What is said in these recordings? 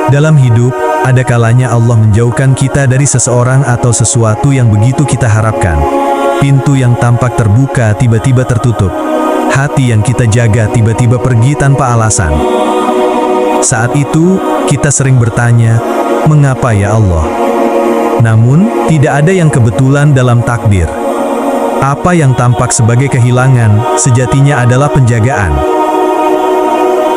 Dalam hidup, ada kalanya Allah menjauhkan kita dari seseorang atau sesuatu yang begitu kita harapkan. Pintu yang tampak terbuka tiba-tiba tertutup. Hati yang kita jaga tiba-tiba pergi tanpa alasan. Saat itu, kita sering bertanya, mengapa ya Allah? Namun, tidak ada yang kebetulan dalam takdir. Apa yang tampak sebagai kehilangan, sejatinya adalah penjagaan.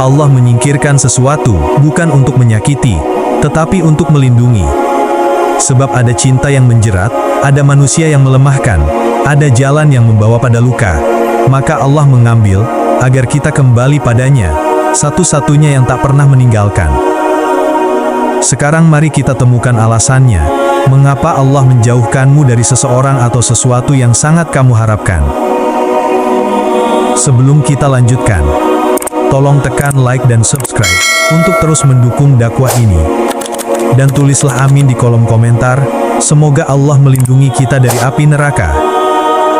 Allah menyingkirkan sesuatu bukan untuk menyakiti, tetapi untuk melindungi. Sebab ada cinta yang menjerat, ada manusia yang melemahkan, ada jalan yang membawa pada luka. Maka Allah mengambil, agar kita kembali padanya, satu-satunya yang tak pernah meninggalkan. Sekarang mari kita temukan alasannya, mengapa Allah menjauhkanmu dari seseorang atau sesuatu yang sangat kamu harapkan. Sebelum kita lanjutkan, tolong tekan like dan subscribe untuk terus mendukung dakwah ini. Dan tulislah amin di kolom komentar, semoga Allah melindungi kita dari api neraka.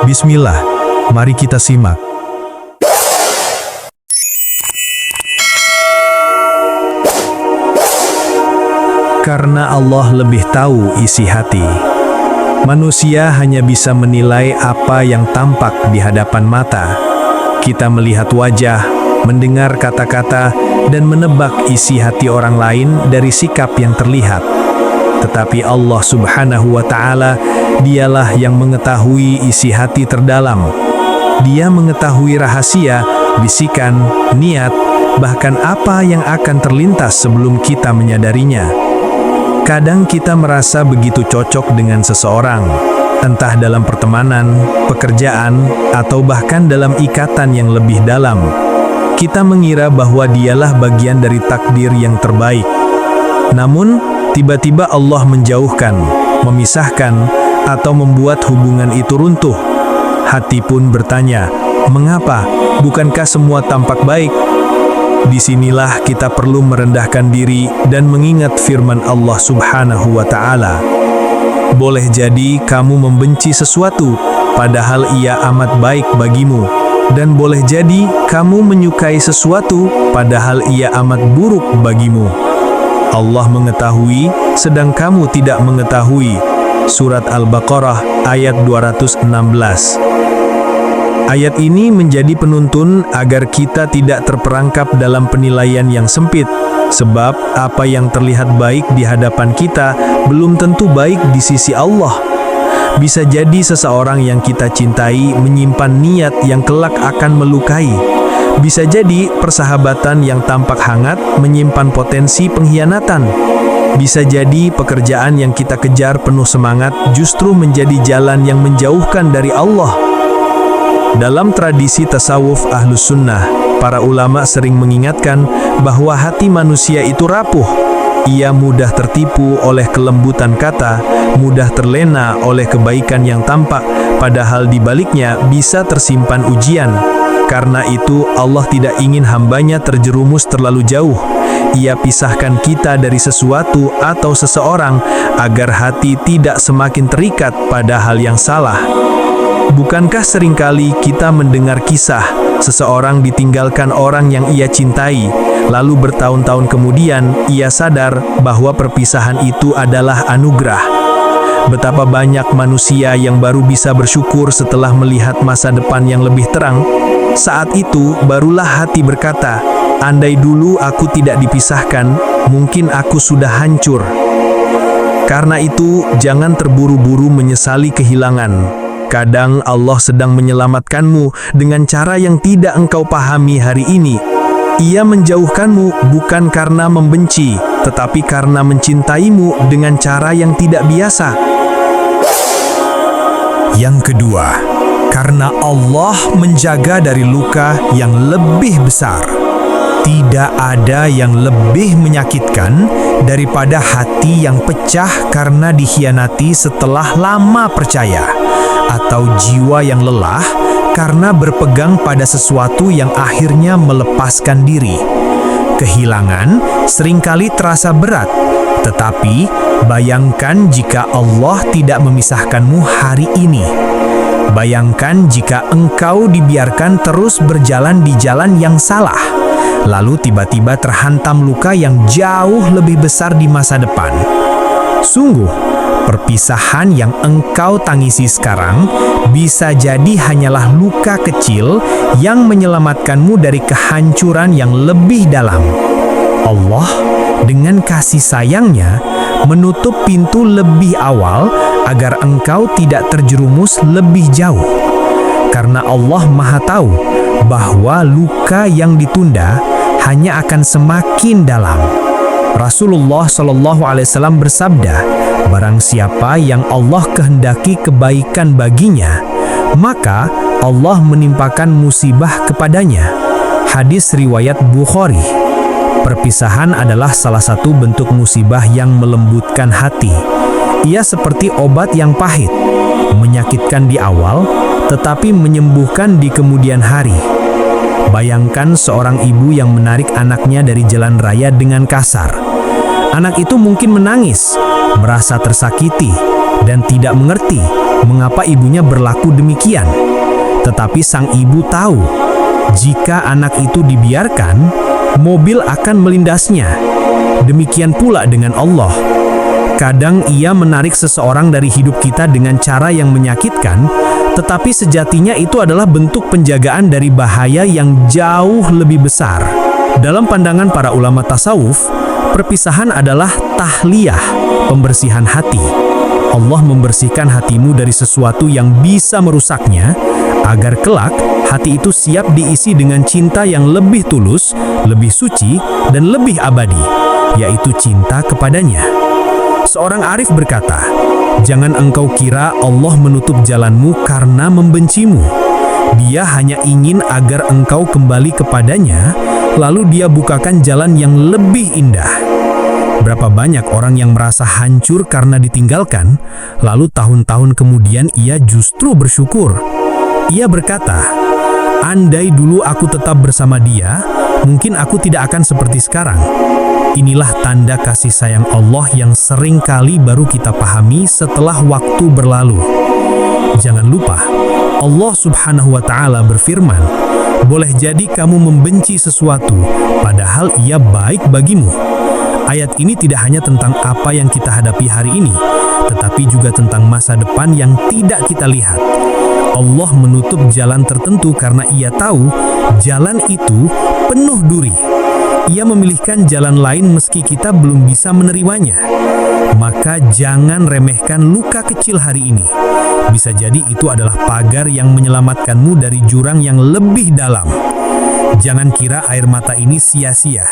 Bismillah, mari kita simak. Karena Allah lebih tahu isi hati. Manusia hanya bisa menilai apa yang tampak di hadapan mata. Kita melihat wajah, mendengar kata-kata, dan menebak isi hati orang lain dari sikap yang terlihat. Tetapi Allah Subhanahu wa Ta'ala, Dialah yang mengetahui isi hati terdalam. Dia mengetahui rahasia, bisikan, niat, bahkan apa yang akan terlintas sebelum kita menyadarinya. Kadang kita merasa begitu cocok dengan seseorang, entah dalam pertemanan, pekerjaan, atau bahkan dalam ikatan yang lebih dalam. Kita mengira bahwa dialah bagian dari takdir yang terbaik. Namun, tiba-tiba Allah menjauhkan, memisahkan, atau membuat hubungan itu runtuh. Hati pun bertanya, mengapa? Bukankah semua tampak baik? Disinilah kita perlu merendahkan diri dan mengingat firman Allah Subhanahu wa Ta'ala. Boleh jadi kamu membenci sesuatu, padahal ia amat baik bagimu. Dan boleh jadi kamu menyukai sesuatu, padahal ia amat buruk bagimu. Allah mengetahui, sedang kamu tidak mengetahui. Surat Al-Baqarah ayat 216. Ayat ini menjadi penuntun agar kita tidak terperangkap dalam penilaian yang sempit, sebab apa yang terlihat baik di hadapan kita belum tentu baik di sisi Allah. Bisa jadi seseorang yang kita cintai menyimpan niat yang kelak akan melukai. Bisa jadi persahabatan yang tampak hangat menyimpan potensi pengkhianatan. Bisa jadi pekerjaan yang kita kejar penuh semangat justru menjadi jalan yang menjauhkan dari Allah. Dalam tradisi tasawuf Ahlus Sunnah, para ulama sering mengingatkan bahwa hati manusia itu rapuh. Ia mudah tertipu oleh kelembutan kata, mudah terlena oleh kebaikan yang tampak, padahal di baliknya bisa tersimpan ujian. Karena itu, Allah tidak ingin hambanya terjerumus terlalu jauh. Ia pisahkan kita dari sesuatu atau seseorang agar hati tidak semakin terikat pada hal yang salah. Bukankah seringkali kita mendengar kisah seseorang ditinggalkan orang yang ia cintai, lalu bertahun-tahun kemudian ia sadar bahwa perpisahan itu adalah anugerah. Betapa banyak manusia yang baru bisa bersyukur setelah melihat masa depan yang lebih terang. Saat itu barulah hati berkata, andai dulu aku tidak dipisahkan, mungkin aku sudah hancur. Karena itu, jangan terburu-buru menyesali kehilangan. Kadang Allah sedang menyelamatkanmu dengan cara yang tidak engkau pahami hari ini. Ia menjauhkanmu bukan karena membenci, tetapi karena mencintaimu dengan cara yang tidak biasa. Yang kedua, karena Allah menjaga dari luka yang lebih besar. Tidak ada yang lebih menyakitkan daripada hati yang pecah karena dikhianati setelah lama percaya, atau jiwa yang lelah karena berpegang pada sesuatu yang akhirnya melepaskan diri. Kehilangan seringkali terasa berat, tetapi bayangkan jika Allah tidak memisahkanmu hari ini. Bayangkan jika engkau dibiarkan terus berjalan di jalan yang salah. lalu tiba-tiba terhantam luka yang jauh lebih besar di masa depan. Sungguh, perpisahan yang engkau tangisi sekarang bisa jadi hanyalah luka kecil yang menyelamatkanmu dari kehancuran yang lebih dalam. Allah dengan kasih sayangnya menutup pintu lebih awal agar engkau tidak terjerumus lebih jauh. Karena Allah Maha Tahu bahwa luka yang ditunda hanya akan semakin dalam. Rasulullah SAW bersabda, barang siapa yang Allah kehendaki kebaikan baginya, maka Allah menimpakan musibah kepadanya. Hadis riwayat Bukhari. Perpisahan adalah salah satu bentuk musibah yang melembutkan hati. Ia seperti obat yang pahit, menyakitkan di awal, tetapi menyembuhkan di kemudian hari. Bayangkan seorang ibu yang menarik anaknya dari jalan raya dengan kasar. Anak itu mungkin menangis, merasa tersakiti, dan tidak mengerti mengapa ibunya berlaku demikian. Tetapi sang ibu tahu, jika anak itu dibiarkan, mobil akan melindasnya. Demikian pula dengan Allah. Kadang Ia menarik seseorang dari hidup kita dengan cara yang menyakitkan, tetapi sejatinya itu adalah bentuk penjagaan dari bahaya yang jauh lebih besar. Dalam pandangan para ulama tasawuf, perpisahan adalah tahliyah, pembersihan hati. Allah membersihkan hatimu dari sesuatu yang bisa merusaknya, agar kelak hati itu siap diisi dengan cinta yang lebih tulus, lebih suci, dan lebih abadi, yaitu cinta kepadanya. Seorang arif berkata, jangan engkau kira Allah menutup jalanmu karena membencimu. Dia hanya ingin agar engkau kembali kepadanya, lalu Dia bukakan jalan yang lebih indah. Berapa banyak orang yang merasa hancur karena ditinggalkan, lalu tahun-tahun kemudian ia justru bersyukur. Ia berkata, andai dulu aku tetap bersama dia, mungkin aku tidak akan seperti sekarang. Inilah tanda kasih sayang Allah yang sering kali baru kita pahami setelah waktu berlalu. Jangan lupa, Allah Subhanahu wa Ta'ala berfirman, boleh jadi kamu membenci sesuatu, padahal ia baik bagimu. Ayat ini tidak hanya tentang apa yang kita hadapi hari ini, tetapi juga tentang masa depan yang tidak kita lihat. Allah menutup jalan tertentu karena Ia tahu jalan itu penuh duri. Ia memilihkan jalan lain meski kita belum bisa menerimanya. Maka jangan remehkan luka kecil hari ini. Bisa jadi itu adalah pagar yang menyelamatkanmu dari jurang yang lebih dalam. Jangan kira air mata ini sia-sia.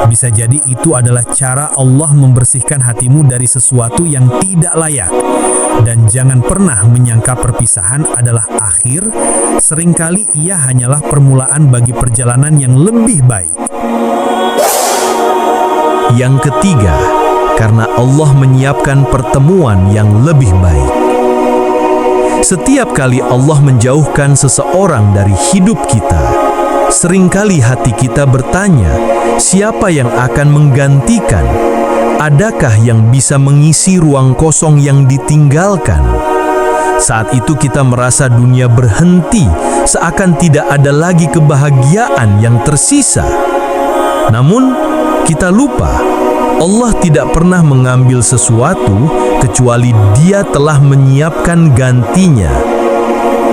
Bisa jadi itu adalah cara Allah membersihkan hatimu dari sesuatu yang tidak layak. Dan jangan pernah menyangka perpisahan adalah akhir. Seringkali ia hanyalah permulaan bagi perjalanan yang lebih baik. Yang ketiga, karena Allah menyiapkan pertemuan yang lebih baik. Setiap kali Allah menjauhkan seseorang dari hidup kita, seringkali hati kita bertanya, siapa yang akan menggantikan? Adakah yang bisa mengisi ruang kosong yang ditinggalkan? Saat itu kita merasa dunia berhenti, seakan tidak ada lagi kebahagiaan yang tersisa. Namun, kita lupa, Allah tidak pernah mengambil sesuatu kecuali Dia telah menyiapkan gantinya.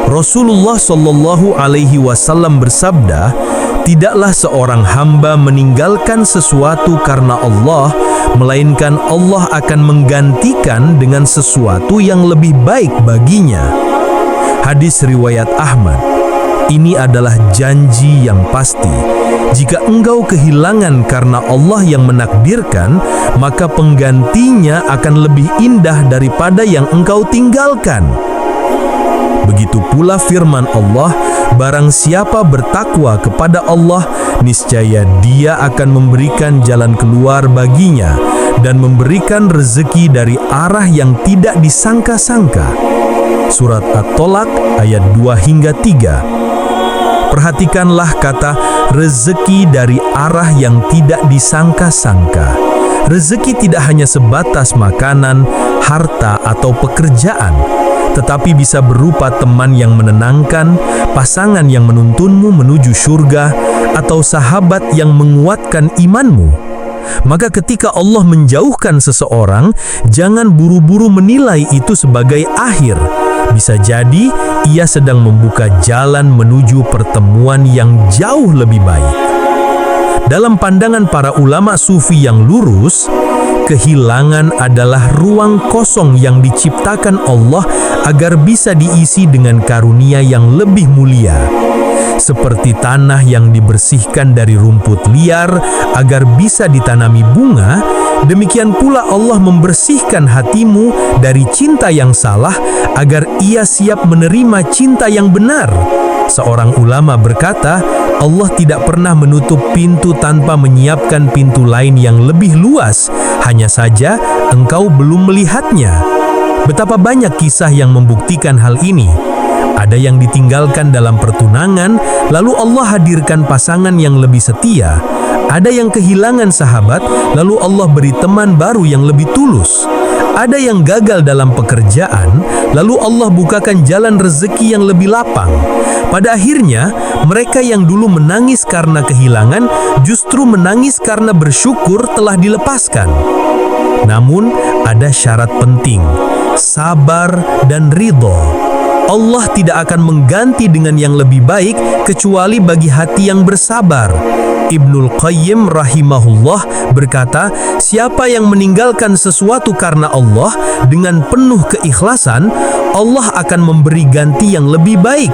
Rasulullah SAW bersabda, tidaklah seorang hamba meninggalkan sesuatu karena Allah, melainkan Allah akan menggantikan dengan sesuatu yang lebih baik baginya. Hadis riwayat Ahmad. Ini adalah janji yang pasti. Jika engkau kehilangan karena Allah yang menakdirkan, maka penggantinya akan lebih indah daripada yang engkau tinggalkan. Begitu pula firman Allah, barang siapa bertakwa kepada Allah, niscaya Dia akan memberikan jalan keluar baginya dan memberikan rezeki dari arah yang tidak disangka-sangka. Surat At-Tolak ayat 2-3. Perhatikanlah kata rezeki dari arah yang tidak disangka-sangka. Rezeki tidak hanya sebatas makanan, harta, atau pekerjaan, tetapi bisa berupa teman yang menenangkan, pasangan yang menuntunmu menuju surga, atau sahabat yang menguatkan imanmu. Maka ketika Allah menjauhkan seseorang, jangan buru-buru menilai itu sebagai akhir. Bisa jadi ia sedang membuka jalan menuju pertemuan yang jauh lebih baik. Dalam pandangan para ulama sufi yang lurus, kehilangan adalah ruang kosong yang diciptakan Allah agar bisa diisi dengan karunia yang lebih mulia. Seperti tanah yang dibersihkan dari rumput liar agar bisa ditanami bunga, demikian pula Allah membersihkan hatimu dari cinta yang salah agar ia siap menerima cinta yang benar. Seorang ulama berkata, Allah tidak pernah menutup pintu tanpa menyiapkan pintu lain yang lebih luas, hanya saja engkau belum melihatnya. Betapa banyak kisah yang membuktikan hal ini. Ada yang ditinggalkan dalam pertunangan, lalu Allah hadirkan pasangan yang lebih setia. Ada yang kehilangan sahabat, lalu Allah beri teman baru yang lebih tulus. Ada yang gagal dalam pekerjaan, lalu Allah bukakan jalan rezeki yang lebih lapang. Pada akhirnya, mereka yang dulu menangis karena kehilangan, justru menangis karena bersyukur telah dilepaskan. Namun, ada syarat penting, sabar dan ridho. Allah tidak akan mengganti dengan yang lebih baik kecuali bagi hati yang bersabar. Ibnul Qayyim rahimahullah berkata, siapa yang meninggalkan sesuatu karena Allah dengan penuh keikhlasan, Allah akan memberi ganti yang lebih baik,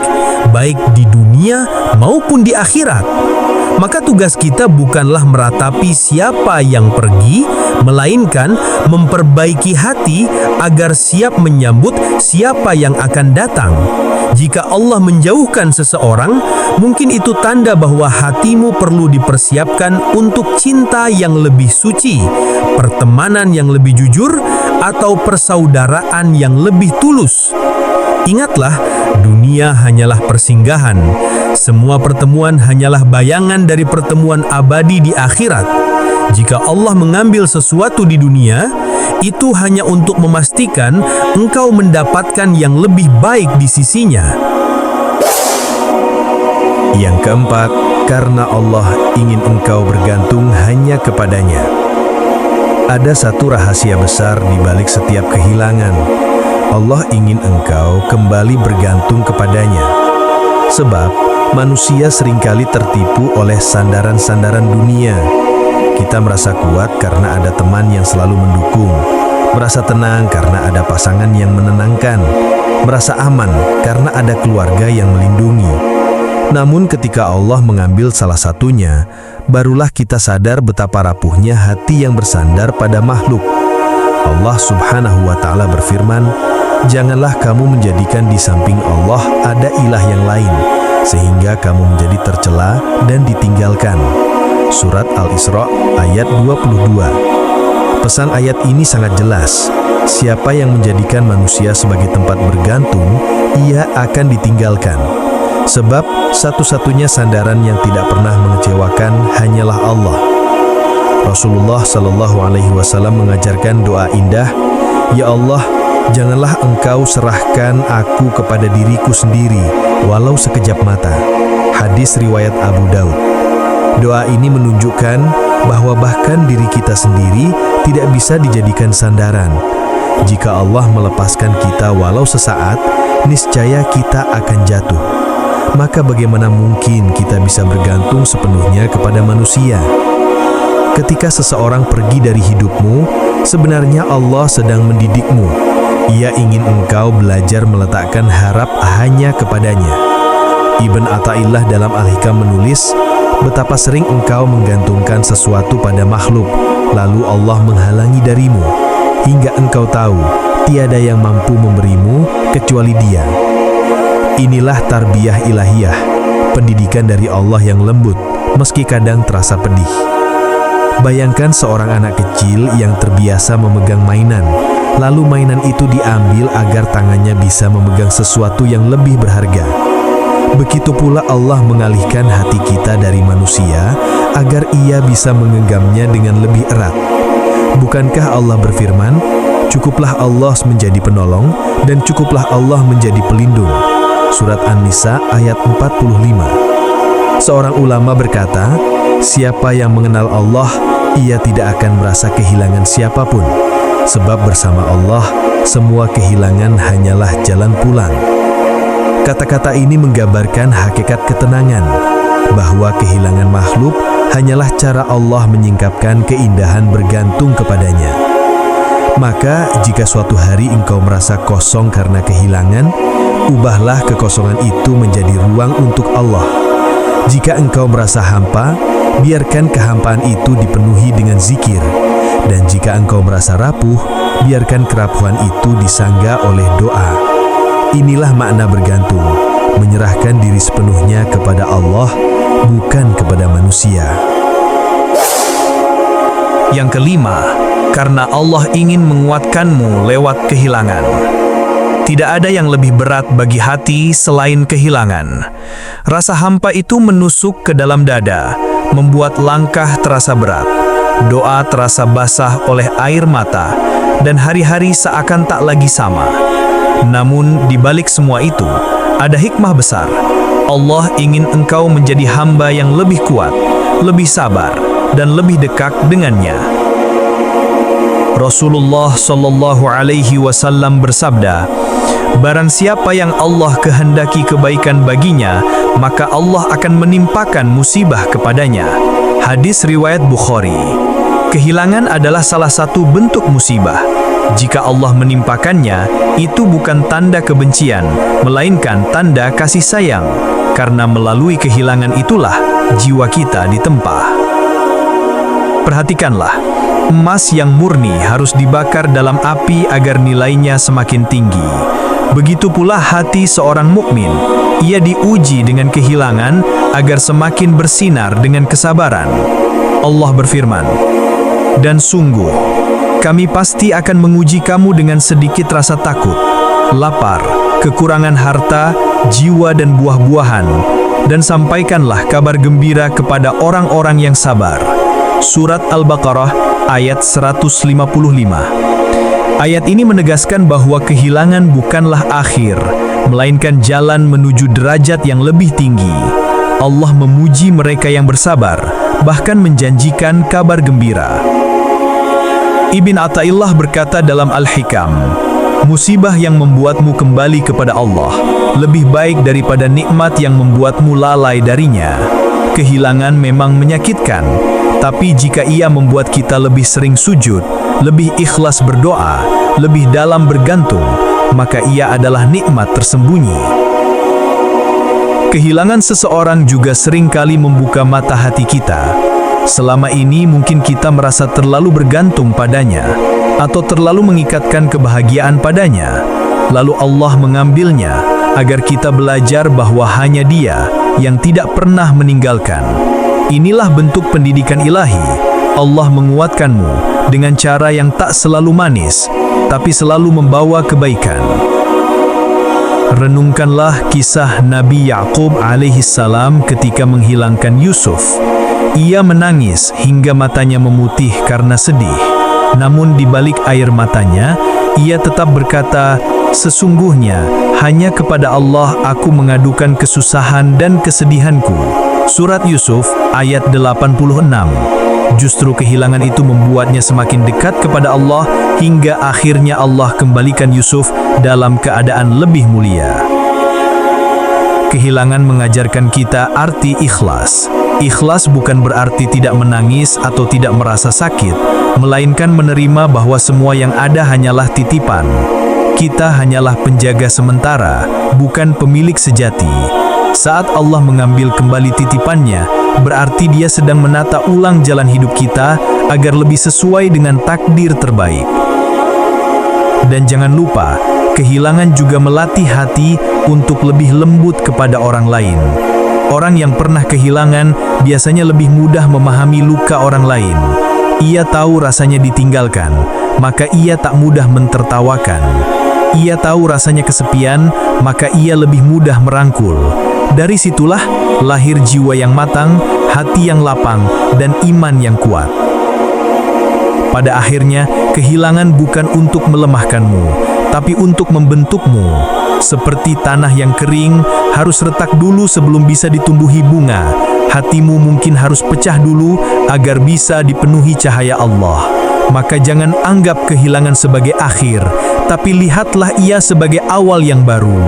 baik di dunia maupun di akhirat. Maka tugas kita bukanlah meratapi siapa yang pergi, melainkan memperbaiki hati agar siap menyambut siapa yang akan datang. Jika Allah menjauhkan seseorang, mungkin itu tanda bahwa hatimu perlu dipersiapkan untuk cinta yang lebih suci, pertemanan yang lebih jujur, atau persaudaraan yang lebih tulus. Ingatlah, dunia hanyalah persinggahan. Semua pertemuan hanyalah bayangan dari pertemuan abadi di akhirat. Jika Allah mengambil sesuatu di dunia, itu hanya untuk memastikan engkau mendapatkan yang lebih baik di sisinya. Yang keempat, karena Allah ingin engkau bergantung hanya kepadanya. Ada satu rahasia besar di balik setiap kehilangan. Allah ingin engkau kembali bergantung kepadanya. Sebab manusia seringkali tertipu oleh sandaran-sandaran dunia. Kita merasa kuat karena ada teman yang selalu mendukung, merasa tenang karena ada pasangan yang menenangkan, merasa aman karena ada keluarga yang melindungi. Namun ketika Allah mengambil salah satunya, barulah kita sadar betapa rapuhnya hati yang bersandar pada makhluk. Allah Subhanahu wa Ta'ala berfirman, janganlah kamu menjadikan di samping Allah ada ilah yang lain, sehingga kamu menjadi tercela dan ditinggalkan. Surat Al-Isra ayat 22. Pesan ayat ini sangat jelas. Siapa yang menjadikan manusia sebagai tempat bergantung, ia akan ditinggalkan. Sebab satu-satunya sandaran yang tidak pernah mengecewakan hanyalah Allah. Rasulullah Shallallahu Alaihi Wasallam mengajarkan doa indah, Ya Allah, janganlah engkau serahkan aku kepada diriku sendiri, walau sekejap mata. Hadis riwayat Abu Daud. Doa ini menunjukkan bahwa bahkan diri kita sendiri tidak bisa dijadikan sandaran. Jika Allah melepaskan kita walau sesaat, niscaya kita akan jatuh. Maka bagaimana mungkin kita bisa bergantung sepenuhnya kepada manusia? Ketika seseorang pergi dari hidupmu, sebenarnya Allah sedang mendidikmu. Ia ingin engkau belajar meletakkan harap hanya kepadanya. Ibn Athaillah dalam Al-Hikam menulis, betapa sering engkau menggantungkan sesuatu pada makhluk, lalu Allah menghalangi darimu, hingga engkau tahu tiada yang mampu memberimu kecuali Dia. Inilah tarbiyah ilahiyah, pendidikan dari Allah yang lembut, meski kadang terasa pedih. Bayangkan seorang anak kecil yang terbiasa memegang mainan, lalu mainan itu diambil agar tangannya bisa memegang sesuatu yang lebih berharga. Begitu pula Allah mengalihkan hati kita dari manusia agar ia bisa mengenggamnya dengan lebih erat. Bukankah Allah berfirman, cukuplah Allah menjadi penolong dan cukuplah Allah menjadi pelindung. Surat An-Nisa ayat 45. Seorang ulama berkata, siapa yang mengenal Allah, ia tidak akan merasa kehilangan siapapun. Sebab bersama Allah, semua kehilangan hanyalah jalan pulang. Kata-kata ini menggambarkan hakikat ketenangan, bahwa kehilangan makhluk hanyalah cara Allah menyingkapkan keindahan bergantung kepadanya. Maka, jika suatu hari engkau merasa kosong karena kehilangan, ubahlah kekosongan itu menjadi ruang untuk Allah. Jika engkau merasa hampa, biarkan kehampaan itu dipenuhi dengan zikir. Dan jika engkau merasa rapuh, biarkan kerapuhan itu disanggah oleh doa. Inilah makna bergantung, menyerahkan diri sepenuhnya kepada Allah, bukan kepada manusia. Yang kelima, karena Allah ingin menguatkanmu lewat kehilangan. Tidak ada yang lebih berat bagi hati selain kehilangan. Rasa hampa itu menusuk ke dalam dada, membuat langkah terasa berat. Doa terasa basah oleh air mata, dan hari-hari seakan tak lagi sama. Namun, di balik semua itu, ada hikmah besar. Allah ingin engkau menjadi hamba yang lebih kuat, lebih sabar, dan lebih dekat dengannya. Rasulullah Shallallahu Alaihi Wasallam bersabda, barang siapa yang Allah kehendaki kebaikan baginya, maka Allah akan menimpakan musibah kepadanya. Hadis riwayat Bukhari. Kehilangan adalah salah satu bentuk musibah. Jika Allah menimpakannya, itu bukan tanda kebencian, melainkan tanda kasih sayang. Karena melalui kehilangan itulah jiwa kita ditempa. Perhatikanlah, emas yang murni harus dibakar dalam api agar nilainya semakin tinggi. Begitu pula hati seorang mukmin, ia diuji dengan kehilangan agar semakin bersinar dengan kesabaran. Allah berfirman, dan sungguh, kami pasti akan menguji kamu dengan sedikit rasa takut, lapar, kekurangan harta, jiwa dan buah-buahan, dan sampaikanlah kabar gembira kepada orang-orang yang sabar. Surat Al-Baqarah ayat 155. Ayat ini menegaskan bahwa kehilangan bukanlah akhir, melainkan jalan menuju derajat yang lebih tinggi. Allah memuji mereka yang bersabar, bahkan menjanjikan kabar gembira. Ibn Athaillah berkata dalam Al-Hikam, musibah yang membuatmu kembali kepada Allah lebih baik daripada nikmat yang membuatmu lalai darinya. Kehilangan memang menyakitkan, tapi jika ia membuat kita lebih sering sujud, lebih ikhlas berdoa, lebih dalam bergantung, maka ia adalah nikmat tersembunyi. Kehilangan seseorang juga seringkali membuka mata hati kita. Selama ini mungkin kita merasa terlalu bergantung padanya, atau terlalu mengikatkan kebahagiaan padanya. Lalu Allah mengambilnya, agar kita belajar bahwa hanya Dia yang tidak pernah meninggalkan. Inilah bentuk pendidikan ilahi. Allah menguatkanmu dengan cara yang tak selalu manis, tapi selalu membawa kebaikan. Renungkanlah kisah Nabi Ya'qub alaihissalam ketika menghilangkan Yusuf. Ia menangis hingga matanya memutih karena sedih. Namun di balik air matanya, ia tetap berkata, sesungguhnya hanya kepada Allah aku mengadukan kesusahan dan kesedihanku. Surat Yusuf ayat 86. Justru kehilangan itu membuatnya semakin dekat kepada Allah hingga akhirnya Allah kembalikan Yusuf dalam keadaan lebih mulia. Kehilangan mengajarkan kita arti ikhlas. Ikhlas bukan berarti tidak menangis atau tidak merasa sakit, melainkan menerima bahwa semua yang ada hanyalah titipan. Kita hanyalah penjaga sementara, bukan pemilik sejati. Saat Allah mengambil kembali titipannya, berarti Dia sedang menata ulang jalan hidup kita agar lebih sesuai dengan takdir terbaik. Dan jangan lupa, kehilangan juga melatih hati untuk lebih lembut kepada orang lain. Orang yang pernah kehilangan biasanya lebih mudah memahami luka orang lain. Ia tahu rasanya ditinggalkan, maka ia tak mudah mentertawakan. Ia tahu rasanya kesepian, maka ia lebih mudah merangkul. Dari situlah lahir jiwa yang matang, hati yang lapang, dan iman yang kuat. Pada akhirnya, kehilangan bukan untuk melemahkanmu, tapi untuk membentukmu. Seperti tanah yang kering, harus retak dulu sebelum bisa ditumbuhi bunga. Hatimu mungkin harus pecah dulu agar bisa dipenuhi cahaya Allah. Maka jangan anggap kehilangan sebagai akhir, tapi lihatlah ia sebagai awal yang baru.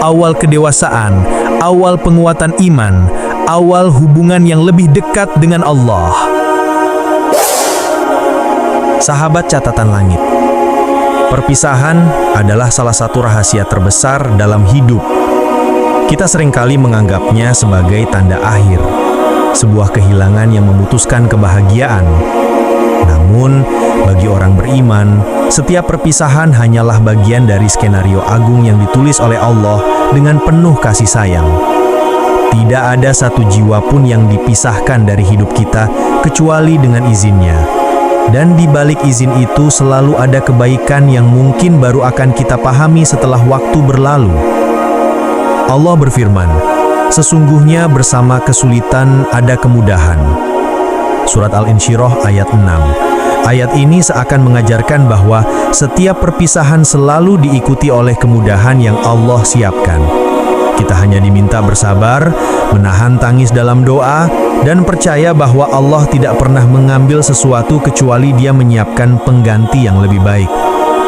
Awal kedewasaan, awal penguatan iman, awal hubungan yang lebih dekat dengan Allah. Sahabat catatan langit, perpisahan adalah salah satu rahasia terbesar dalam hidup. Kita seringkali menganggapnya sebagai tanda akhir, sebuah kehilangan yang memutuskan kebahagiaan. Namun, bagi orang beriman, setiap perpisahan hanyalah bagian dari skenario agung yang ditulis oleh Allah dengan penuh kasih sayang. Tidak ada satu jiwa pun yang dipisahkan dari hidup kita kecuali dengan izinnya. Dan di balik izin itu selalu ada kebaikan yang mungkin baru akan kita pahami setelah waktu berlalu. Allah berfirman, "Sesungguhnya bersama kesulitan ada kemudahan." Surat Al-Insyirah ayat 6. Ayat ini seakan mengajarkan bahwa setiap perpisahan selalu diikuti oleh kemudahan yang Allah siapkan. Kita hanya diminta bersabar, menahan tangis dalam doa, dan percaya bahwa Allah tidak pernah mengambil sesuatu kecuali Dia menyiapkan pengganti yang lebih baik.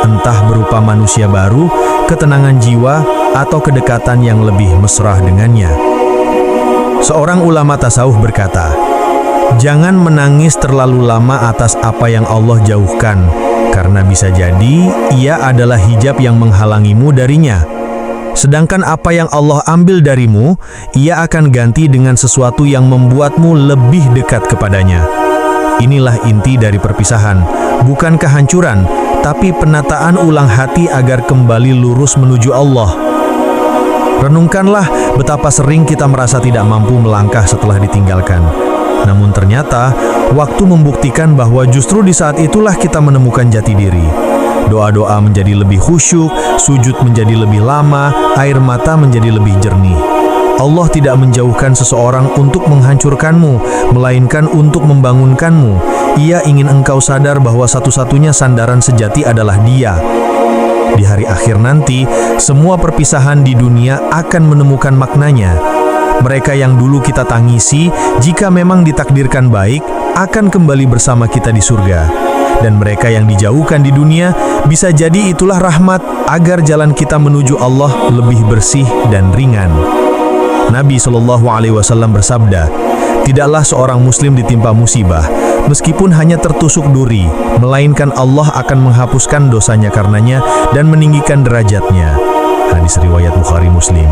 Entah berupa manusia baru, ketenangan jiwa, atau kedekatan yang lebih mesra dengannya. Seorang ulama tasawuf berkata, "Jangan menangis terlalu lama atas apa yang Allah jauhkan, karena bisa jadi ia adalah hijab yang menghalangimu darinya. Sedangkan apa yang Allah ambil darimu, ia akan ganti dengan sesuatu yang membuatmu lebih dekat kepadanya." Inilah inti dari perpisahan, bukan kehancuran, tapi penataan ulang hati agar kembali lurus menuju Allah. Renungkanlah betapa sering kita merasa tidak mampu melangkah setelah ditinggalkan. Namun ternyata, waktu membuktikan bahwa justru di saat itulah kita menemukan jati diri. Doa-doa menjadi lebih khusyuk, sujud menjadi lebih lama, air mata menjadi lebih jernih. Allah tidak menjauhkan seseorang untuk menghancurkanmu, melainkan untuk membangunkanmu. Ia ingin engkau sadar bahwa satu-satunya sandaran sejati adalah Dia. Di hari akhir nanti, semua perpisahan di dunia akan menemukan maknanya. Mereka yang dulu kita tangisi, jika memang ditakdirkan baik, akan kembali bersama kita di surga. Dan mereka yang dijauhkan di dunia, bisa jadi itulah rahmat agar jalan kita menuju Allah lebih bersih dan ringan. Nabi SAW bersabda, "Tidaklah seorang muslim ditimpa musibah, meskipun hanya tertusuk duri, melainkan Allah akan menghapuskan dosanya karenanya dan meninggikan derajatnya." Hadis riwayat Bukhari Muslim.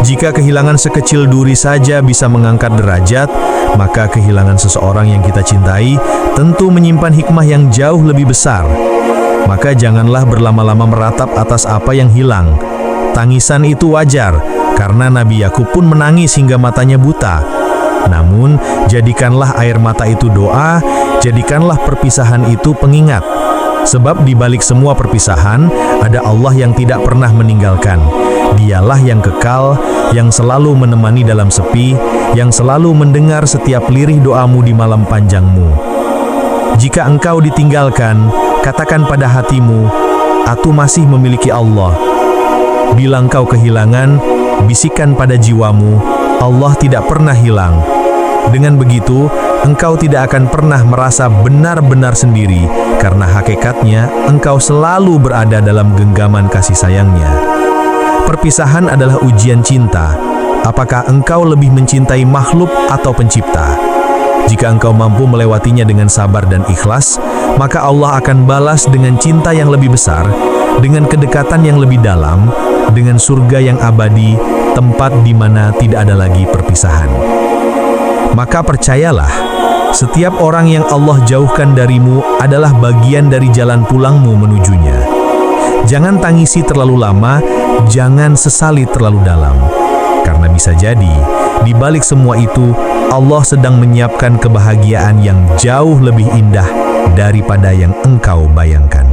Jika kehilangan sekecil duri saja bisa mengangkat derajat, maka kehilangan seseorang yang kita cintai tentu menyimpan hikmah yang jauh lebih besar. Maka janganlah berlama-lama meratap atas apa yang hilang. Tangisan itu wajar, karena Nabi Yakub pun menangis hingga matanya buta. Namun, jadikanlah air mata itu doa, jadikanlah perpisahan itu pengingat. Sebab di balik semua perpisahan, ada Allah yang tidak pernah meninggalkan. Dialah yang kekal, yang selalu menemani dalam sepi, yang selalu mendengar setiap lirih doamu di malam panjangmu. Jika engkau ditinggalkan, katakan pada hatimu, "Aku masih memiliki Allah." Bila engkau kehilangan, bisikan pada jiwamu, Allah tidak pernah hilang. Dengan begitu, engkau tidak akan pernah merasa benar-benar sendiri, karena hakikatnya engkau selalu berada dalam genggaman kasih sayangnya. Perpisahan adalah ujian cinta. Apakah engkau lebih mencintai makhluk atau pencipta? Jika engkau mampu melewatinya dengan sabar dan ikhlas, maka Allah akan balas dengan cinta yang lebih besar, dengan kedekatan yang lebih dalam, dengan surga yang abadi, tempat di mana tidak ada lagi perpisahan. Maka percayalah, setiap orang yang Allah jauhkan darimu adalah bagian dari jalan pulangmu menujunya. Jangan tangisi terlalu lama, jangan sesali terlalu dalam. Karena bisa jadi, di balik semua itu, Allah sedang menyiapkan kebahagiaan yang jauh lebih indah daripada yang engkau bayangkan.